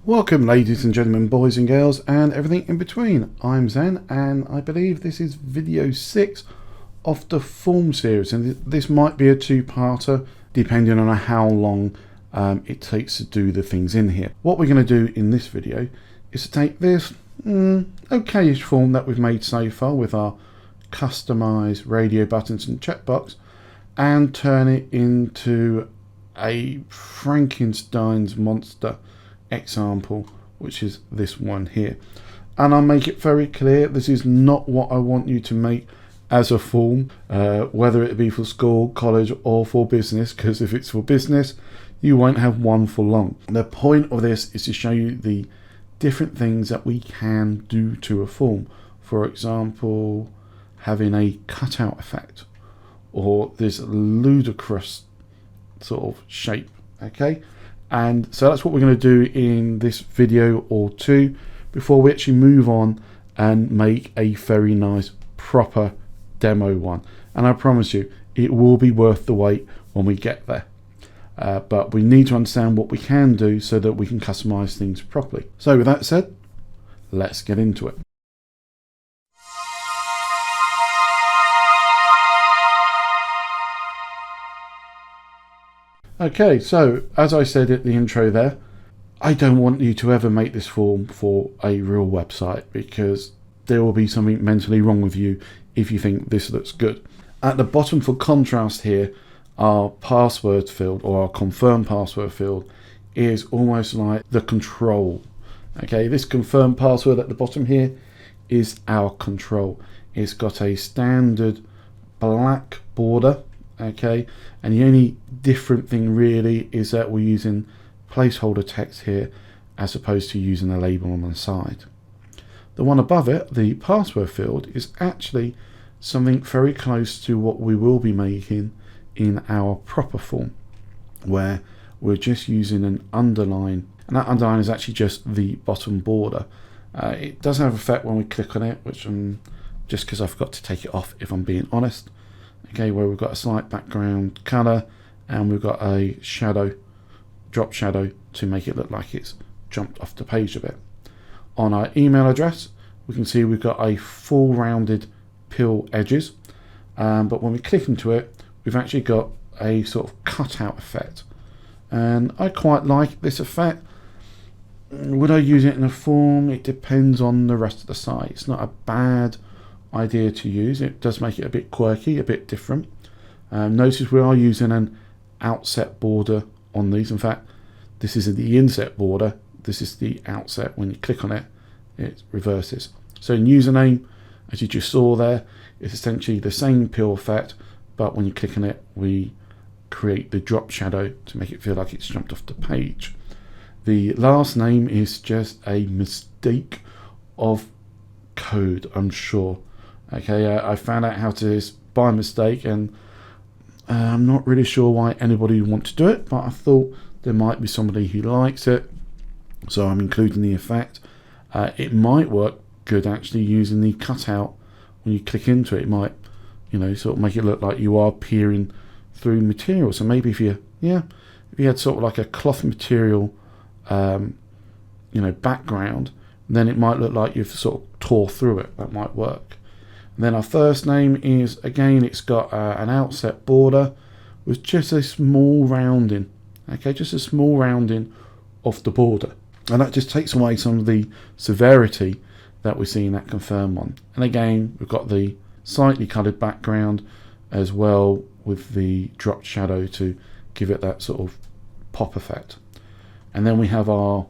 Welcome ladies and gentlemen, boys and girls and everything in between. I'm Zen and I believe this is video 6 of the form series, and this might be a two-parter depending on how long it takes to do the things in here. What we're going to do in this video is to take this okayish form that we've made so far with our customized radio buttons and checkbox and turn it into a Frankenstein's monster example, which is this one here. And I'll make it very clear, this is not what I want you to make as a form, whether it be for school, college or for business, because if it's for business you won't have one for long. The point of this is to show you the different things that we can do to a form. For example, having a cutout effect or this ludicrous sort of shape. Okay, and so that's what we're going to do in this video or two before we actually move on and make a very nice proper demo one. And I promise you it will be worth the wait when we get there, but we need to understand what we can do so that we can customize things properly. So with that said, let's get into it. Okay, so as I said at the intro there, I don't want you to ever make this form for a real website, because there will be something mentally wrong with you if you think this looks good. At the bottom for contrast here, our password field or our confirm password field is almost like the control. Okay, this confirm password at the bottom here is our control. It's got a standard black border. Okay, and the only different thing really is that we're using placeholder text here as opposed to using a label on the side. The one above it, the password field, is actually something very close to what we will be making in our proper form, where we're just using an underline, and that underline is actually just the bottom border. It does have effect when we click on it, which just because I forgot to take it off, if I'm being honest. Okay, where we've got a slight background color and we've got a shadow, drop shadow, to make it look like it's jumped off the page a bit. On our email address, we can see we've got a full rounded pill edges, but when we click into it, we've actually got a sort of cutout effect, and I quite like this effect. Would I use it in a form? It depends on the rest of the site. It's not a bad idea to use. It does make it a bit quirky, a bit different. Notice we are using an outset border on these. In fact, this is the inset border, this is the outset. When you click on it, it reverses. So in username, as you just saw there, it's essentially the same pill effect, but when you click on it, we create the drop shadow to make it feel like it's jumped off the page. The last name is just a mistake of code, I'm sure. Okay, I found out how to do this by mistake, and I'm not really sure why anybody would want to do it, but I thought there might be somebody who likes it, so I'm including the effect. It might work good actually using the cutout. When you click into it, it might, sort of make it look like you are peering through material. So maybe if you had sort of like a cloth material, background, then it might look like you've sort of tore through it. That might work. And then our first name is, again, it's got an outset border with just a small rounding. Okay, just a small rounding off the border. And that just takes away some of the severity that we see in that confirm one. And again, we've got the slightly coloured background as well with the dropped shadow to give it that sort of pop effect. And then we have our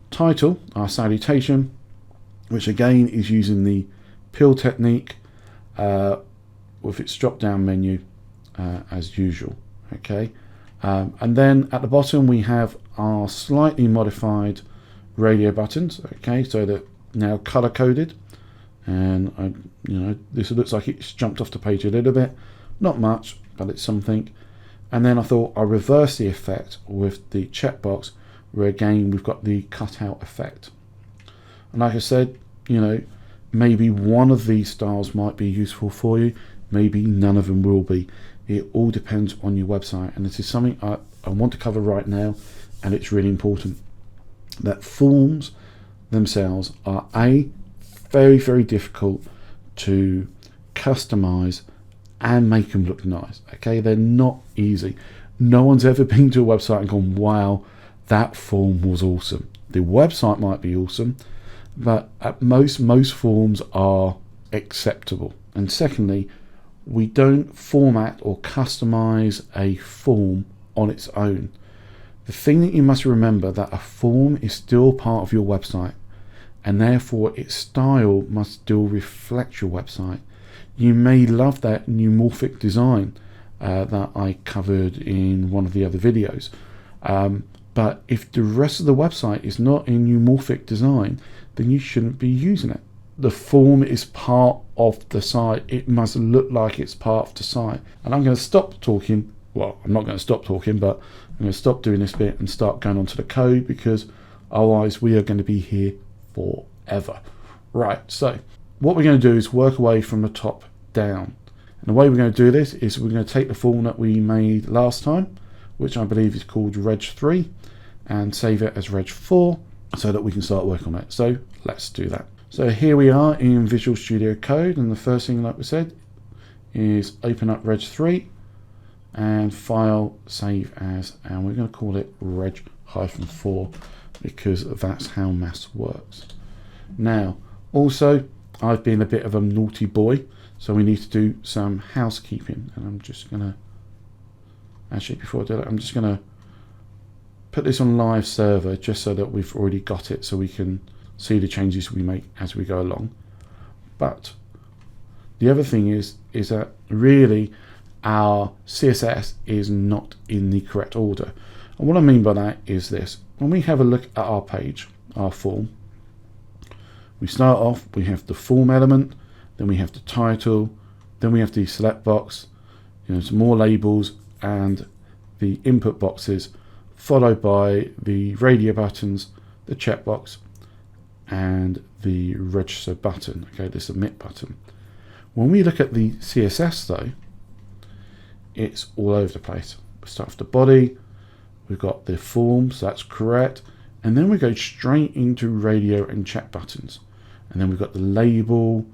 title, our salutation, which again is using the pill technique with its drop down menu as usual. Okay, and then at the bottom we have our slightly modified radio buttons. Okay, so they're now color coded, and this looks like it's jumped off the page a little bit, not much, but it's something. And then I thought I'll reverse the effect with the checkbox, where again we've got the cutout effect. And like I said, maybe one of these styles might be useful for you, maybe none of them will be. It all depends on your website, and this is something I want to cover right now, and it's really important. that forms themselves are very, very difficult to customize and make them look nice. Okay, they're not easy. No one's ever been to a website and gone, wow, that form was awesome. The website might be awesome, but at most forms are acceptable. And secondly, we don't format or customize a form on its own. The thing that you must remember, that a form is still part of your website, and therefore its style must still reflect your website. You may love that neumorphic design that I covered in one of the other videos, but if the rest of the website is not in neumorphic design, then you shouldn't be using it. The form is part of the site. It must look like it's part of the site. And I'm going to stop talking. Well, I'm not going to stop talking, but I'm going to stop doing this bit and start going on to the code, because otherwise we are going to be here forever. Right, so what we're going to do is work away from the top down. And the way we're going to do this is we're going to take the form that we made last time, which I believe is called Reg3, and save it as Reg4 so that we can start working on it. So let's do that. So here we are in Visual Studio Code, and the first thing, like we said, is open up Reg3 and file, save as, and we're going to call it Reg-4 because that's how maths works. Now, also, I've been a bit of a naughty boy, so we need to do some housekeeping, and I'm just going to, actually before I do that, I'm just going to put this on live server just so that we've already got it, so we can see the changes we make as we go along. But the other thing is that really our CSS is not in the correct order. And what I mean by that is this: when we have a look at our page, our form, we start off, we have the form element, then we have the title, then we have the select box, some more labels and the input boxes, followed by the radio buttons, the checkbox, and the register button, okay, the submit button. When we look at the CSS though, it's all over the place. We start with the body, we've got the form, so that's correct, and then we go straight into radio and check buttons, and then we've got the label,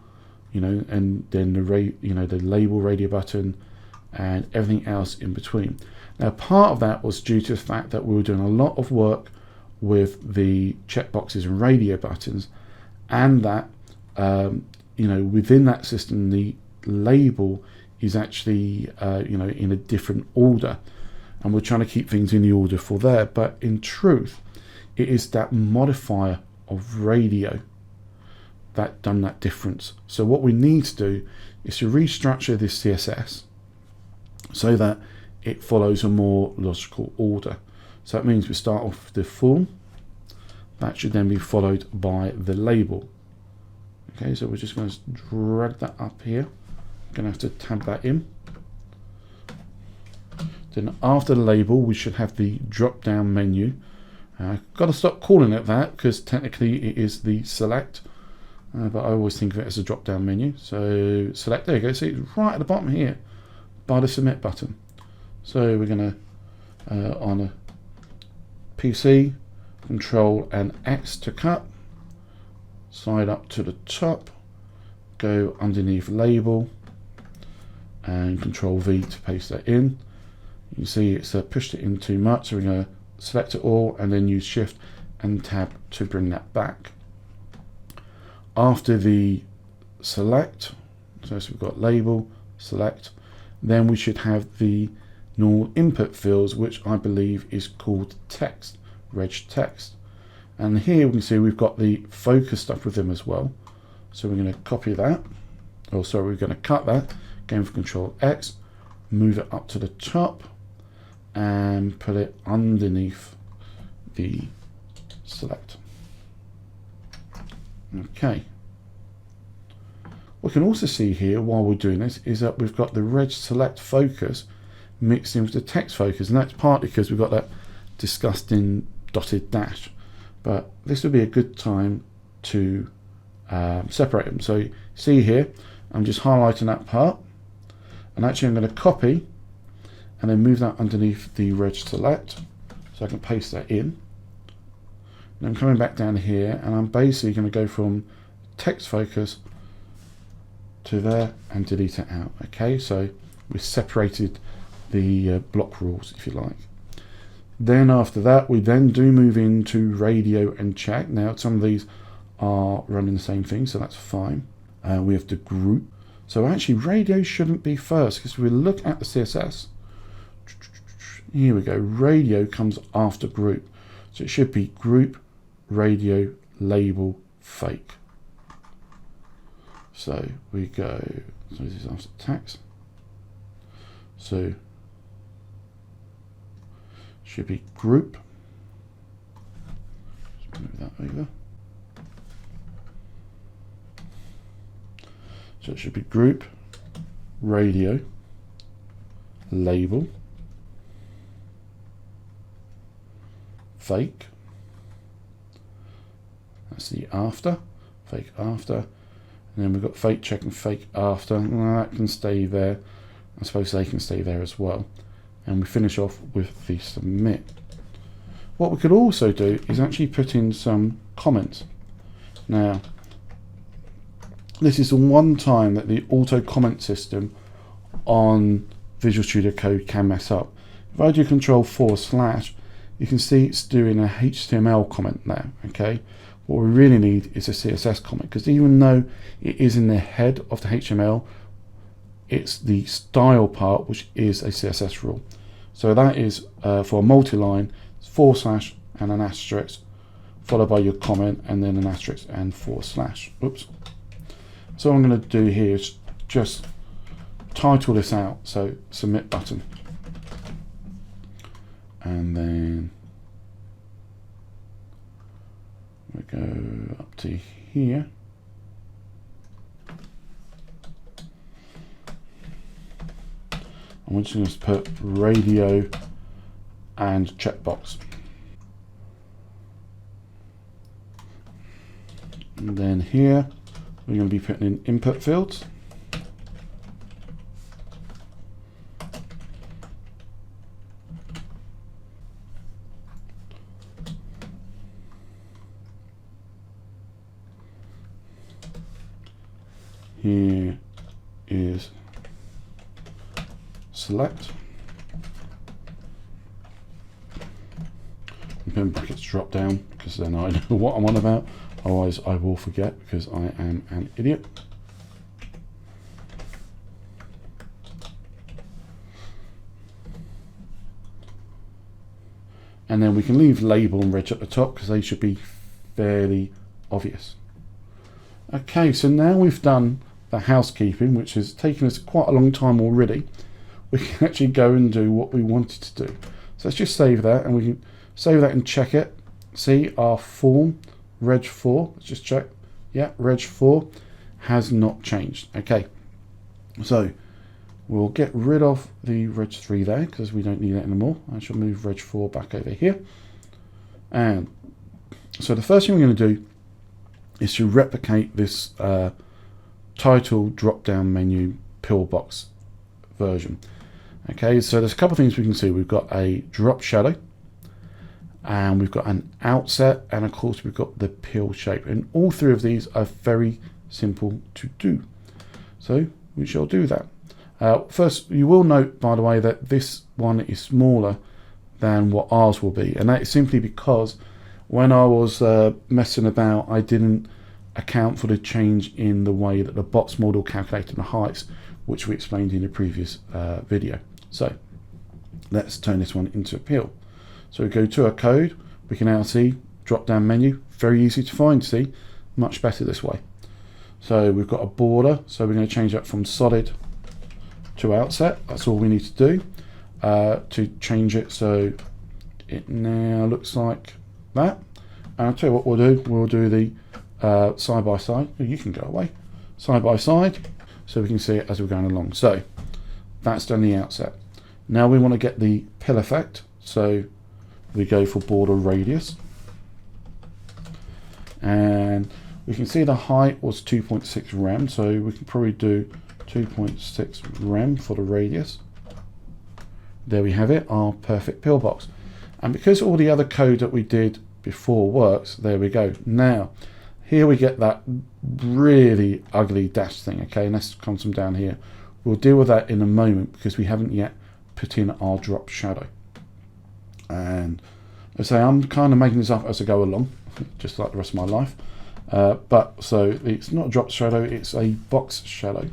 and then the label radio button and everything else in between. Now, part of that was due to the fact that we were doing a lot of work with the checkboxes and radio buttons, and that within that system the label is actually in a different order, and we're trying to keep things in the order for there. But in truth, it is that modifier of radio that done that difference. So what we need to do is to restructure this CSS so that it follows a more logical order. So that means we start off with the form. That should then be followed by the label. Okay, so we're just going to drag that up here. I'm going to have to tab that in. Then after the label, we should have the drop-down menu. Got to stop calling it that because technically it is the select, but I always think of it as a drop-down menu. So select, there you go. See, it's right at the bottom here by the submit button. So we're going to, on a PC, Control and X to cut, slide up to the top, go underneath label, and Control V to paste that in. You can see it's pushed it in too much, so we're going to select it all and then use Shift and Tab to bring that back. After the select, so we've got label, select, then we should have the normal input fields, which I believe is called text, reg text. And here we can see we've got the focus stuff with them as well. So we're going to copy that, we're going to cut that, going for Control X, move it up to the top and put it underneath the select. Okay. What we can also see here while we're doing this is that we've got the reg select focus mixed in with the text focus, and that's partly because we've got that disgusting dotted dash. But this would be a good time to separate them. So see here, I'm just highlighting that part, and actually I'm going to copy and then move that underneath the reg select so I can paste that in. And I'm coming back down here, and I'm basically going to go from text focus to there and delete it out. Okay, so we separated the block rules, if you like. Then after that, we then do move into radio and chat. Now some of these are running the same thing, so that's fine. We have to group. So actually radio shouldn't be first, because we look at the CSS. Here we go, radio comes after group. So it should be group, radio, label, fake. So we go, so this is after tax. So should be group. Just move that over. So it should be group, radio, label, fake. That's the after, fake after. And then we've got fake check and fake after. Well, that can stay there. I suppose they can stay there as well. And we finish off with the submit. What we could also do is actually put in some comments. Now, this is the one time that the auto comment system on Visual Studio Code can mess up. If I do Control/, you can see it's doing a HTML comment now. Okay, what we really need is a CSS comment, because even though it is in the head of the HTML, it's the style part which is a CSS rule. So that is for a multi-line, / and an asterisk, followed by your comment, and then an asterisk and /. Oops. So what I'm going to do here is just title this out, so submit button, and then we go up to here. I'm just going to put radio and checkbox. And then here we're going to be putting in input fields. Here is select. And put in brackets drop down, because then I know what I'm on about. Otherwise I will forget, because I am an idiot. And then we can leave label and reg at the top, because they should be fairly obvious. Okay, so now we've done the housekeeping, which has taken us quite a long time already. We can actually go and do what we wanted to do. So let's just save that, and we can save that and check it. See our form, reg 4, let's just check. Yeah, reg 4 has not changed. Okay, so we'll get rid of the reg 3 there, because we don't need that anymore. I shall move reg 4 back over here. And so the first thing we're going to do is to replicate this title drop-down menu pillbox version. Okay, so there's a couple of things we can see. We've got a drop shadow, and we've got an outset, and of course we've got the pill shape, and all three of these are very simple to do. So we shall do that. First, you will note, by the way, that this one is smaller than what ours will be, and that is simply because when I was messing about, I didn't account for the change in the way that the box model calculated the heights, which we explained in the previous video. So let's turn this one into a pill. So we go to our code, we can now see drop down menu, very easy to find, see, much better this way. So we've got a border, so we're going to change that from solid to outset. That's all we need to do to change it, so it now looks like that. And I'll tell you what we'll do the side by side. You can go away, side by side, so we can see it as we're going along. So that's done the outset. Now we want to get the pill effect, so we go for border radius, and we can see the height was 2.6 rem, so we can probably do 2.6 rem for the radius. There we have it, our perfect pillbox. And because all the other code that we did before works. There we go. Now here we get that really ugly dash thing. Okay, and let's come some down here. We'll deal with that in a moment because we haven't yet put in our drop shadow. And I say I'm kind of making this up as I go along, just like the rest of my life. But so it's not a drop shadow, it's a box shadow.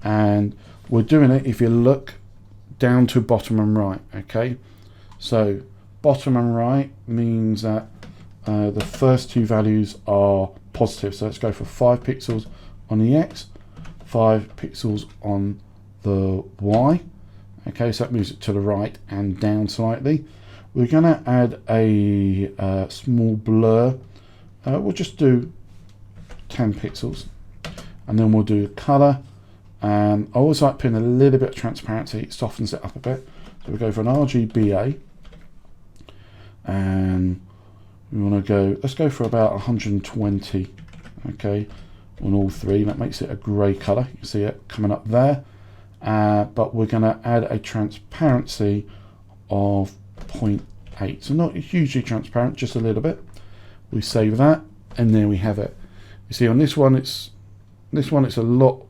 And we're doing it, if you look down to bottom and right. Okay, so bottom and right means that the first two values are positive. So let's go for 5 pixels on the X, 5 pixels on the Y. Okay, so that moves it to the right and down slightly. We're going to add a small blur. We'll just do 10 pixels, and then we'll do color. And I always like putting a little bit of transparency, it softens it up a bit. So we'll go for an RGBA, and we want to go, let's go for about 120, okay, on all three. That makes it a grey colour. You can see it coming up there. But we're going to add a transparency of 0.8. So not hugely transparent, just a little bit. We save that, and there we have it. You see on this one it's a lot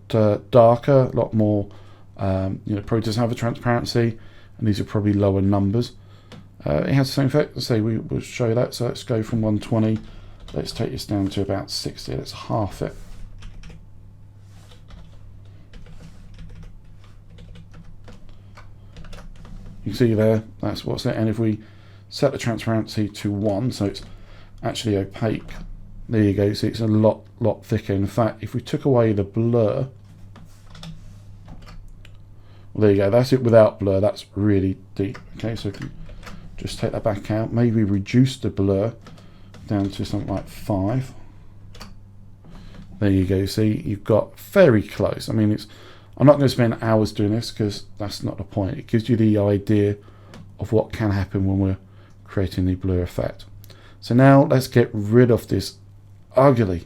darker, a lot more, probably doesn't have a transparency, and these are probably lower numbers. It has the same effect. Let's say we'll show you that. So let's go from 120. Let's take this down to about 60. Let's half it. You can see there, that's what's it. And if we set the transparency to 1, so it's actually opaque, there you go. See, it's a lot thicker. In fact, if we took away the blur, well, there you go. That's it without blur. That's really deep. Okay, so if you just take that back out, maybe reduce the blur down to something like 5. There you go. See, you've got very close. I mean, I'm not going to spend hours doing this because that's not the point. It gives you the idea of what can happen when we're creating the blur effect. So now let's get rid of this ugly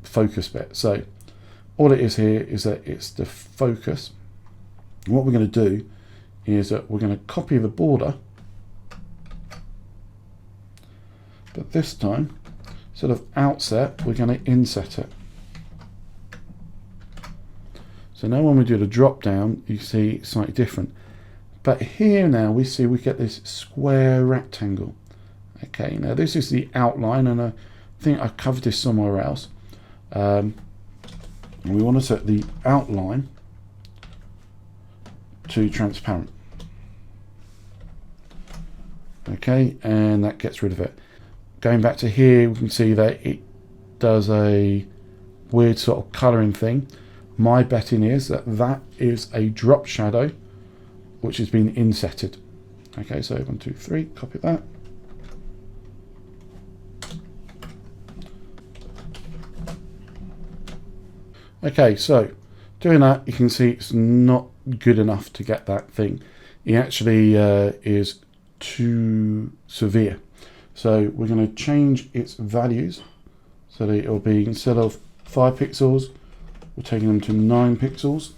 focus bit. So all it is here is that it's the focus. And what we're going to do is that we're going to copy the border, but this time instead of outset we're going to inset it. So now when we do the drop down, you see it's slightly different. But here now we see we get this square rectangle. Okay, now this is the outline, and I think I covered this somewhere else. And we want to set the outline to transparent. Okay, and that gets rid of it. Going back to here, we can see that it does a weird sort of colouring thing. My betting is that that is a drop shadow which has been insetted. Okay, so 1, 2, 3, copy that. Okay, so doing that, you can see it's not good enough to get that thing. It actually is too severe. So we're going to change its values so that it'll be, instead of 5 pixels, we're taking them to 9 pixels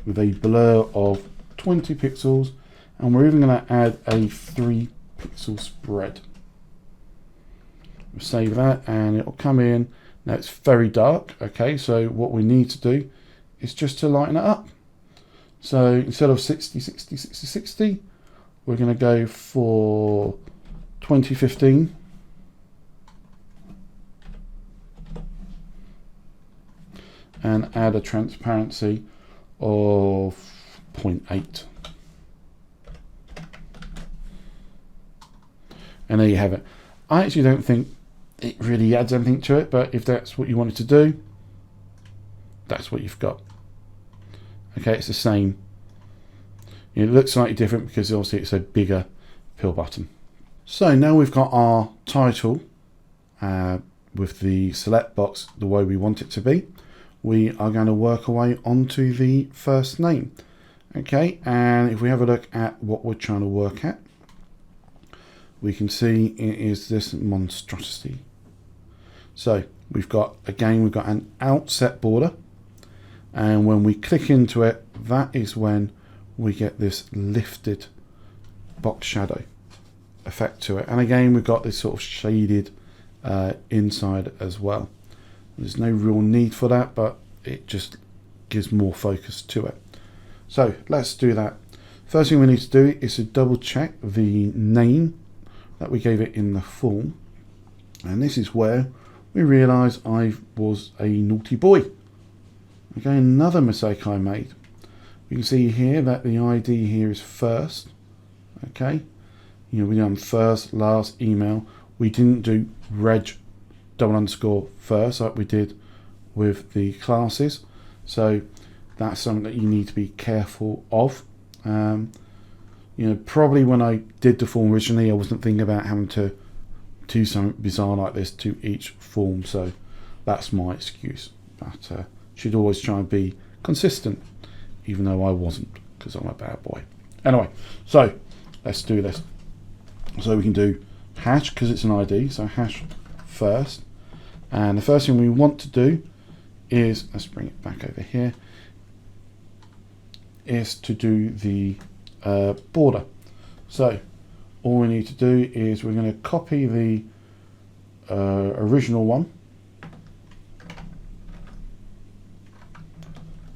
with a blur of 20 pixels, and we're even going to add a 3 pixel spread. We'll save that and it'll come in. Now it's very dark. Okay, so what we need to do is just to lighten it up. So instead of 60, 60, 60, 60, we're going to go for 2015. And add a transparency of 0.8. And there you have it. I actually don't think it really adds anything to it, but if that's what you wanted to do, that's what you've got. Okay, it's the same. It looks slightly different because obviously it's a bigger pill button. So now we've got our title with the select box the way we want it to be. We are going to work our way onto the first name. Okay, and if we have a look at what we're trying to work at, we can see it is this monstrosity. So we've got an outset border, and when we click into it, that is when we get this lifted box shadow. effect to it. And again, we've got this sort of shaded inside as well. There's no real need for that, but it just gives more focus to it. So let's do that. First thing we need to do is to double check the name that we gave it in the form. And this is where we realise I was a naughty boy. Okay, another mistake I made. You can see here that the ID here is first. Okay, you know, we done first, last, email. We didn't do reg __ first like we did with the classes. So that's something that you need to be careful of. You know, probably when I did the form originally, I wasn't thinking about having to do something bizarre like this to each form. So that's my excuse. But should always try and be consistent, even though I wasn't, because I'm a bad boy. Anyway, so let's do this. So we can do hash because it's an ID. So hash first. And the first thing we want to do is, let's bring it back over here, is to do the border. So all we need to do is we're going to copy the original one,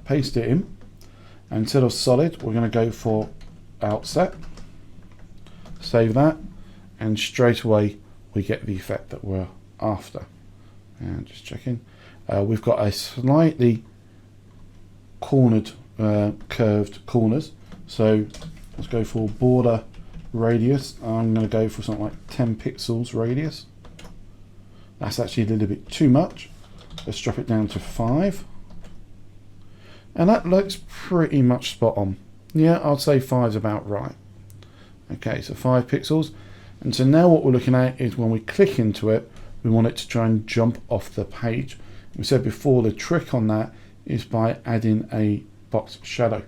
paste it in, and instead of solid we're going to go for outset, save that, and straight away we get the effect that we're after. And just checking, we've got a slightly cornered curved corners, so let's go for border radius. I'm going to go for something like 10 pixels radius. That's actually a little bit too much. Let's drop it down to 5, and that looks pretty much spot on. Yeah, I'd say 5 is about right. Okay, so 5 pixels. And so now what we're looking at is when we click into it, we want it to try and jump off the page. We said before, the trick on that is by adding a box shadow.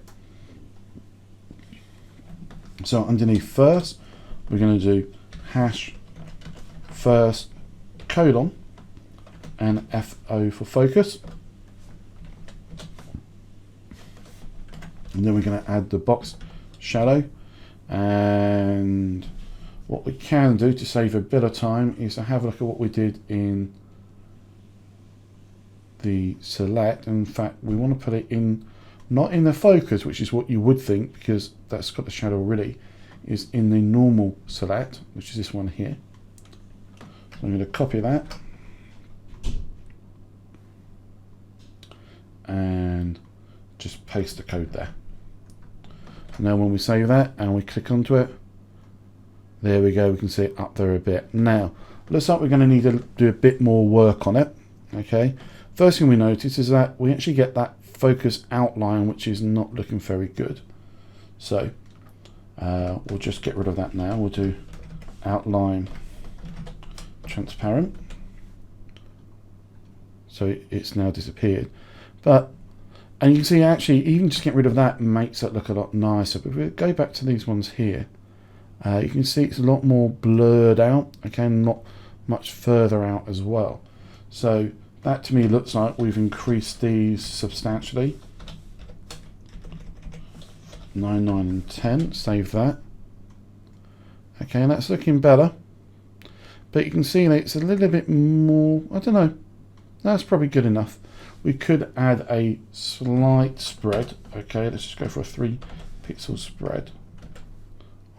So underneath first, we're going to do hash first colon and FO for focus. And then we're going to add the box shadow. And what we can do to save a bit of time is to have a look at what we did in the select. In fact, we want to put it in, not in the focus, which is what you would think, because that's got the shadow already, is in the normal select, which is this one here. So I'm going to copy that and just paste the code there. Now when we save that and we click onto it, there we go, we can see it up there a bit. Now, looks like we're going to need to do a bit more work on it. Okay, first thing we notice is that we actually get that focus outline, which is not looking very good. So we'll just get rid of that now. We'll do outline transparent. So it's now disappeared. And you can see actually even just getting rid of that makes it look a lot nicer. But if we go back to these ones here, you can see it's a lot more blurred out, okay, not much further out as well. So that to me looks like we've increased these substantially. 9, 9 and 10, save that. Okay, and that's looking better. But you can see that it's a little bit more, I don't know, that's probably good enough. We could add a slight spread. Okay, let's just go for a 3 pixel spread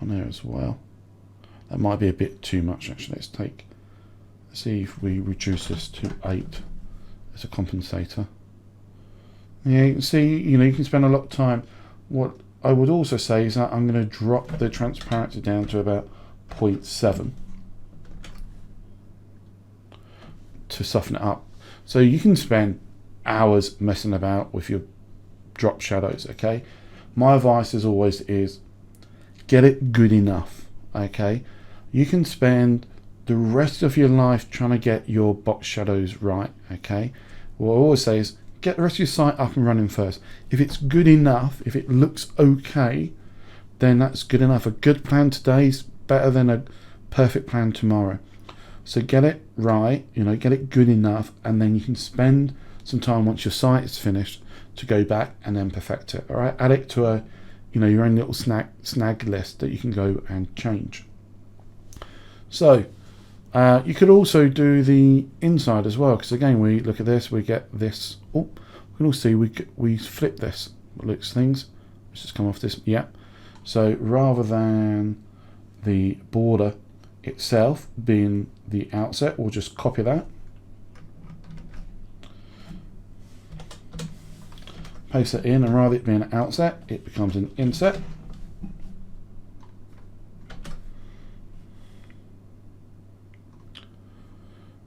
on there as well. That might be a bit too much actually. Let's see if we reduce this to 8 as a compensator. Yeah, you can see, you know, you can spend a lot of time. What I would also say is that I'm going to drop the transparency down to about 0.7 to soften it up. So you can spend hours messing about with your drop shadows, okay? My advice as always is get it good enough, okay? You can spend the rest of your life trying to get your box shadows right, okay? What I always say is get the rest of your site up and running first. If it's good enough, if it looks okay, then that's good enough. A good plan today is better than a perfect plan tomorrow. So get it right, you know, get it good enough, and then you can spend some time once your site is finished to go back and then perfect it. All right, add it to a, you know, your own little snag list that you can go and change. So you could also do the inside as well, because again, we look at this, we get this. Oh, we can also see we flip this. Looks things. Let's just come off this. Yeah. So rather than the border itself being the outset, we'll just copy that, paste it in, and rather it being an outset, it becomes an inset.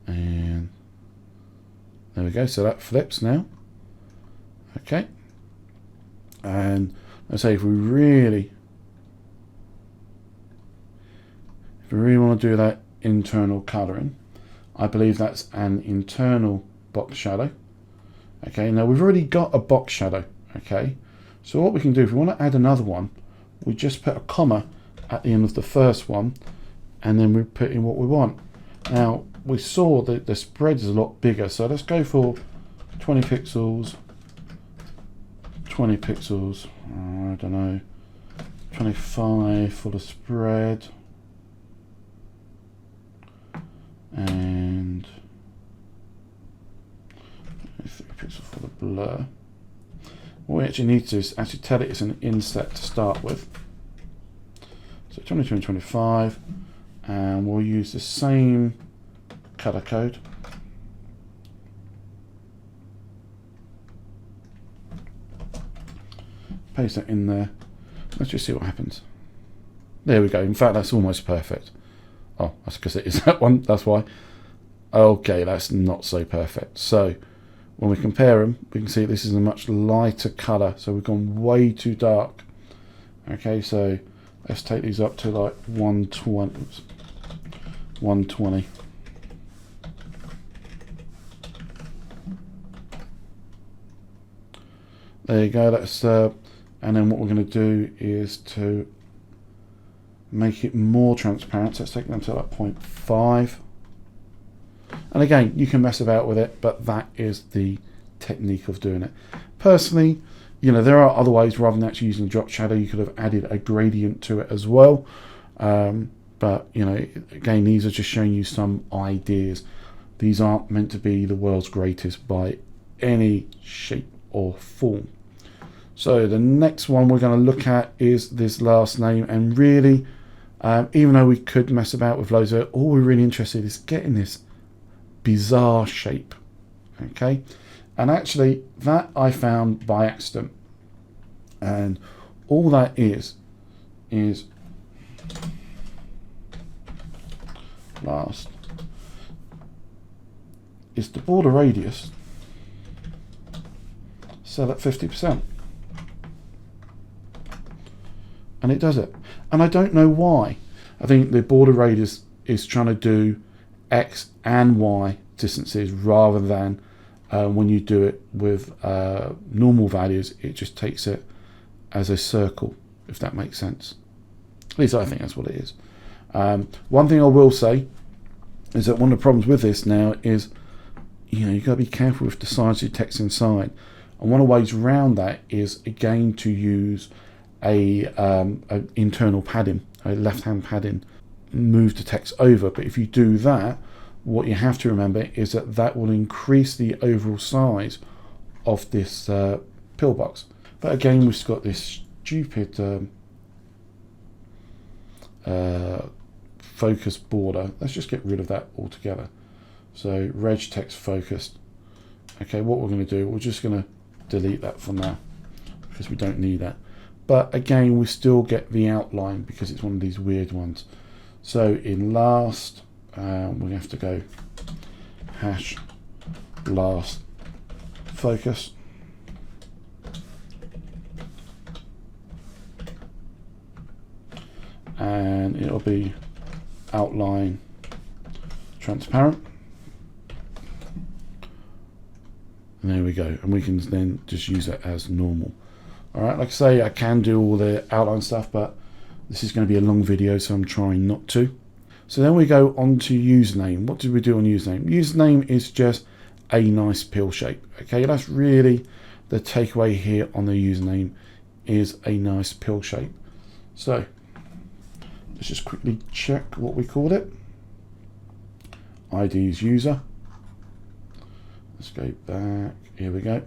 And there we go. So that flips now. Okay. And let's say if we really want to do that internal colouring, I believe that's an internal box shadow. Okay, now we've already got a box shadow. Okay, so what we can do, if we want to add another one, we just put a comma at the end of the first one, and then we put in what we want. Now we saw that the spread is a lot bigger, so let's go for 20 pixels, 20 pixels, I don't know, 25 for the spread, and 3 pixels for the blur. What we actually need to do is actually tell it it's an inset to start with. So 22 and 25, and we'll use the same color code. Paste that in there. Let's just see what happens. There we go. In fact, that's almost perfect. Oh, that's because it is that one. That's why. Okay, that's not so perfect. So when we compare them, we can see this is a much lighter color. So we've gone way too dark. Okay, so let's take these up to like 120. 120. There you go. That's and then what we're going to do is to make it more transparent. So let's take them to like 0.5. And again, you can mess about with it, but that is the technique of doing it. Personally, you know, there are other ways rather than actually using a drop shadow. You could have added a gradient to it as well. But, you know, again, these are just showing you some ideas. These aren't meant to be the world's greatest by any shape or form. So the next one we're going to look at is this last name. And really, even though we could mess about with loads of it, all we're really interested in is getting this bizarre shape. Okay, and actually that I found by accident, and all that is last is the border radius set at 50%, and it does it. And I don't know why. I think the border radius is trying to do X and Y distances rather than when you do it with normal values, it just takes it as a circle, if that makes sense. At least I think that's what it is. One thing I will say is that one of the problems with this now is, you know, you've got to be careful with the size of your text inside. And one of the ways around that is, again, to use a internal padding, a left-hand padding, move the text over. But if you do that, what you have to remember is that that will increase the overall size of this pillbox. But again, we've got this stupid focus border. Let's just get rid of that altogether. So reg text focused. Okay, what we're going to do, we're just going to delete that for now because we don't need that. But again, we still get the outline because it's one of these weird ones. So in last, we have to go hash last focus. And it'll be outline transparent. And there we go. And we can then just use it as normal. All right, like I say, I can do all the outline stuff, but this is going to be a long video, so I'm trying not to. So then we go on to username. What did we do on username? Username is just a nice pill shape. Okay, that's really the takeaway here on the username, is a nice pill shape. So let's just quickly check what we called it. ID is user. Let's go back. Here we go.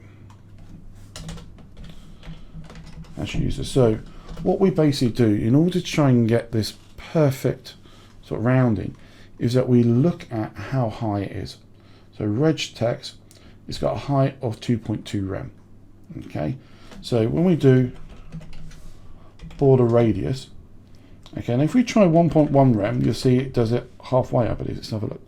Hash user. So what we basically do in order to try and get this perfect sort of rounding is that we look at how high it is. So reg text, it's got a height of 2.2 rem. Okay, so when we do border radius, okay, and if we try 1.1 rem, you'll see it does it halfway, I believe. Let's have a look.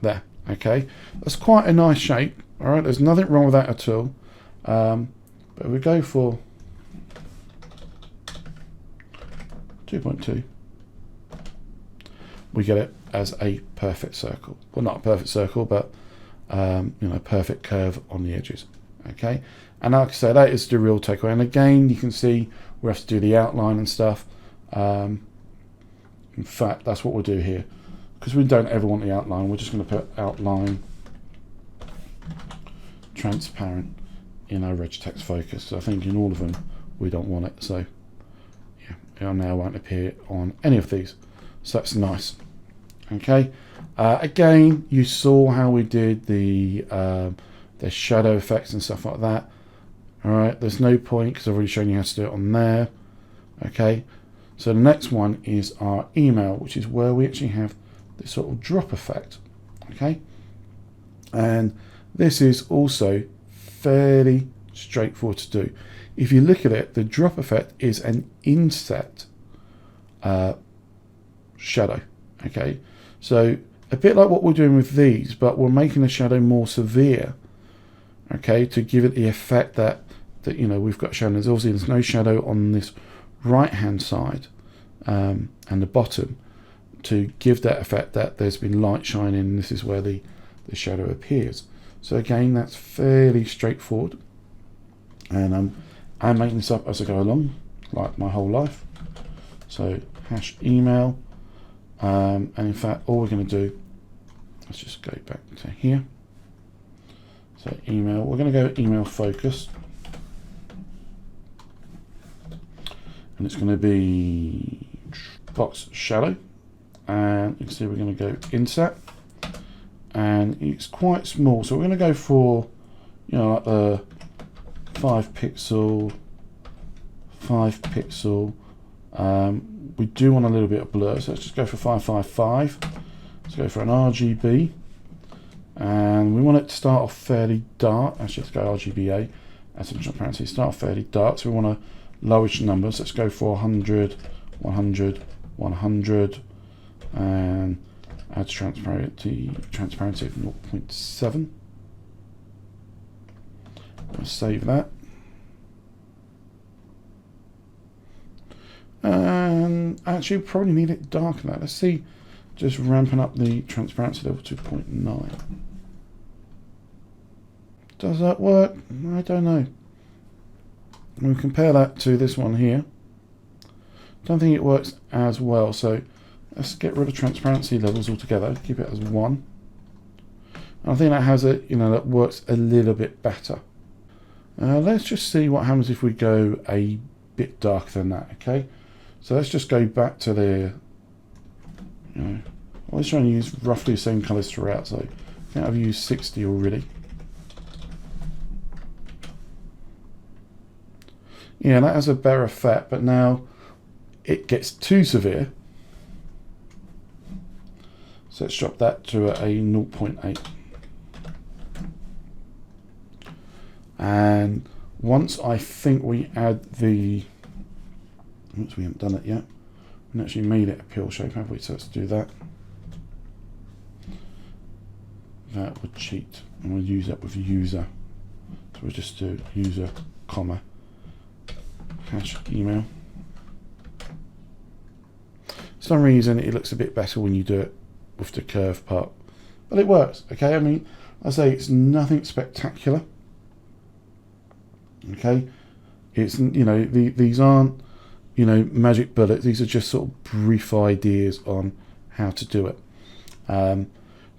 There, okay, that's quite a nice shape. All right, there's nothing wrong with that at all. But if we go for 2.2, we get it as a perfect circle. Well, not a perfect circle, but perfect curve on the edges. Okay, and like I say, that is the real takeaway. And again, you can see we have to do the outline and stuff. In fact, that's what we'll do here, because we don't ever want the outline. We're just going to put outline transparent in our reg text focus. So I think in all of them we don't want it. So yeah, it now won't appear on any of these. So that's nice. Okay. Again, you saw how we did the shadow effects and stuff like that. All right, there's no point because I've already shown you how to do it on there. Okay, so the next one is our email, which is where we actually have this sort of drop effect. Okay, and this is also fairly straightforward to do. If you look at it, the drop effect is an inset shadow. Okay, so a bit like what we're doing with these, but we're making the shadow more severe. Okay, to give it the effect that we've got shown. There's no shadow on this right hand side and the bottom to give that effect that there's been light shining, and this is where the shadow appears. So again, that's fairly straightforward, and I'm making this up as I go along, like my whole life. So hash email, and in fact all we're going to do, let's just go back to here. So email, we're going to go email focus, and it's going to be box shadow, and you can see we're going to go inset, and it's quite small, so we're going to go for like the 5 pixel. We do want a little bit of blur, so let's just go for 555. Let's go for an RGB, and we want it to start off fairly dark. Actually, let's go RGBA, add some transparency. Start off fairly dark, so we want a lowish numbers. Let's go for 100, 100, 100, and add transparency of 0.7. Let's save that. And actually probably need it darker than that. Let's see, just ramping up the transparency level to 0.9. Does that work? I don't know. We'll compare that to this one here. Don't think it works as well, so let's get rid of transparency levels altogether, keep it as 1. And I think that has a, that works a little bit better. Let's just see what happens if we go a bit darker than that. Okay, so let's just go back to the, let's try and use roughly the same colors throughout. So I think I've used 60 already. Yeah, that has a better effect, but now it gets too severe. So let's drop that to a 0.8. And once I think we add the, once we haven't done it yet, we haven't actually made it a pill shape, have we? So let's do that. That would cheat, and we'll use that with user. So we'll just do user, comma, hash email. For some reason it looks a bit better when you do it with the curve part, but it works. Okay, I mean, I say it's nothing spectacular. Okay, it's these aren't magic bullets. These are just sort of brief ideas on how to do it. Then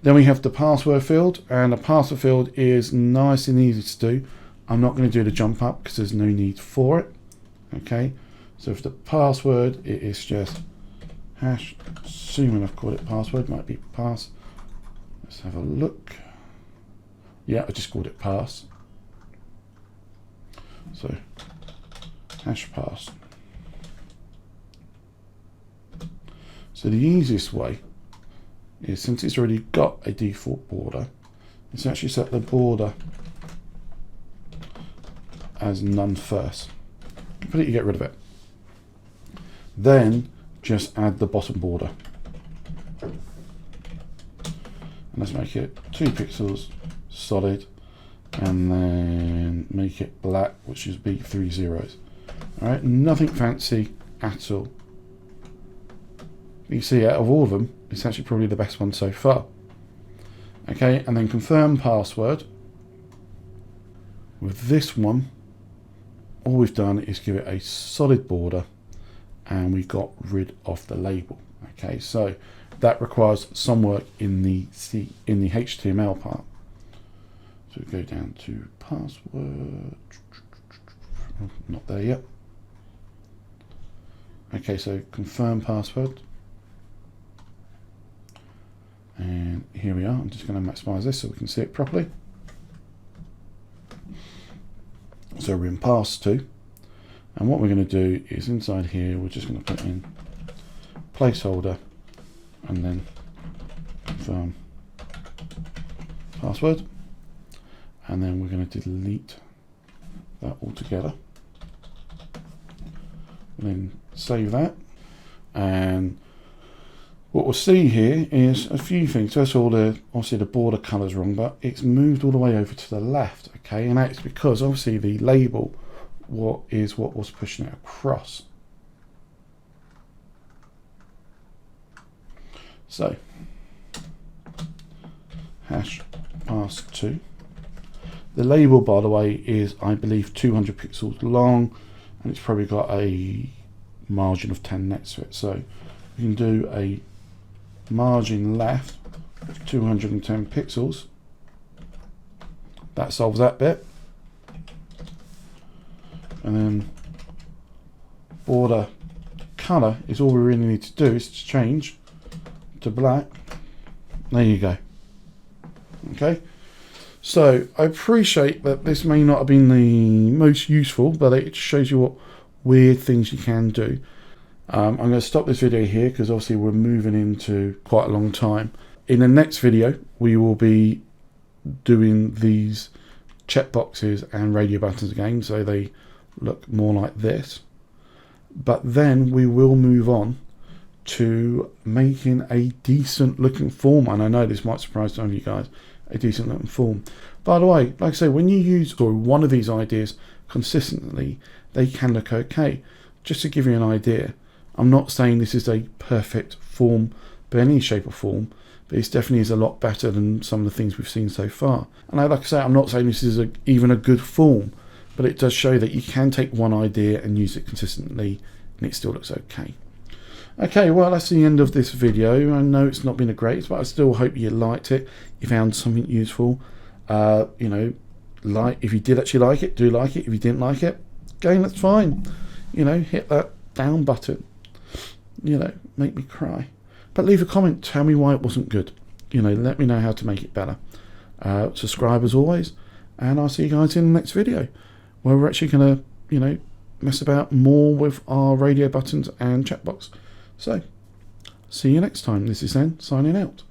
we have the password field, and the password field is nice and easy to do. I'm not going to do the jump up because there's no need for it. Okay, so for the password, it is just hash, assuming I've called it password, might be pass. Let's have a look. Yeah, I just called it pass. So hash pass. So the easiest way is, since it's already got a default border, is actually set the border as none first. Completely get rid of it. Then just add the bottom border. And let's make it 2 pixels solid, and then make it black, which is be 3 zeros. Alright, nothing fancy at all. You see, out of all of them, it's actually probably the best one so far. Okay, and then confirm password. With this one, all we've done is give it a solid border, and we got rid of the label. Okay, so that requires some work in the HTML part. So we go down to password. Oh, not there yet. Okay, so confirm password. And here we are. I'm just going to maximize this so we can see it properly. So we're in pass 2. And what we're going to do is inside here, we're just going to put in placeholder and then confirm password. And then we're going to delete that altogether. And then save that. And what we'll see here is a few things. First of all, obviously the border colour is wrong, but it's moved all the way over to the left. Okay, and that's because obviously the label what was pushing it across. So hash pass 2. The label, by the way, is, I believe, 200 pixels long, and it's probably got a margin of 10 next to it. So you can do a margin left of 210 pixels. That solves that bit. And then border color is all we really need to do is to change to black. There you go. Okay, so I appreciate that this may not have been the most useful, but it shows you what weird things you can do. I'm going to stop this video here because obviously we're moving into quite a long time. In the next video, we will be doing these checkboxes and radio buttons again, so they look more like this. But then we will move on to making a decent looking form. And I know this might surprise some of you guys, a decent looking form. By the way, like I say, when you use one of these ideas consistently, they can look okay. Just to give you an idea, I'm not saying this is a perfect form by any shape or form, but it definitely is a lot better than some of the things we've seen so far. And like I say, I'm not saying this is even a good form, but it does show that you can take one idea and use it consistently and it still looks okay. Okay, well, that's the end of this video. I know it's not been the greatest, but I still hope you liked it. You found something useful. You know, if you did actually like it, do like it. If you didn't like it, again, that's fine. You know, hit that down button. You know, make me cry. But leave a comment. Tell me why it wasn't good. You know, let me know how to make it better. Subscribe as always, and I'll see you guys in the next video, where we're actually going to, you know, mess about more with our radio buttons and checkbox. So, see you next time. This is Zen, signing out.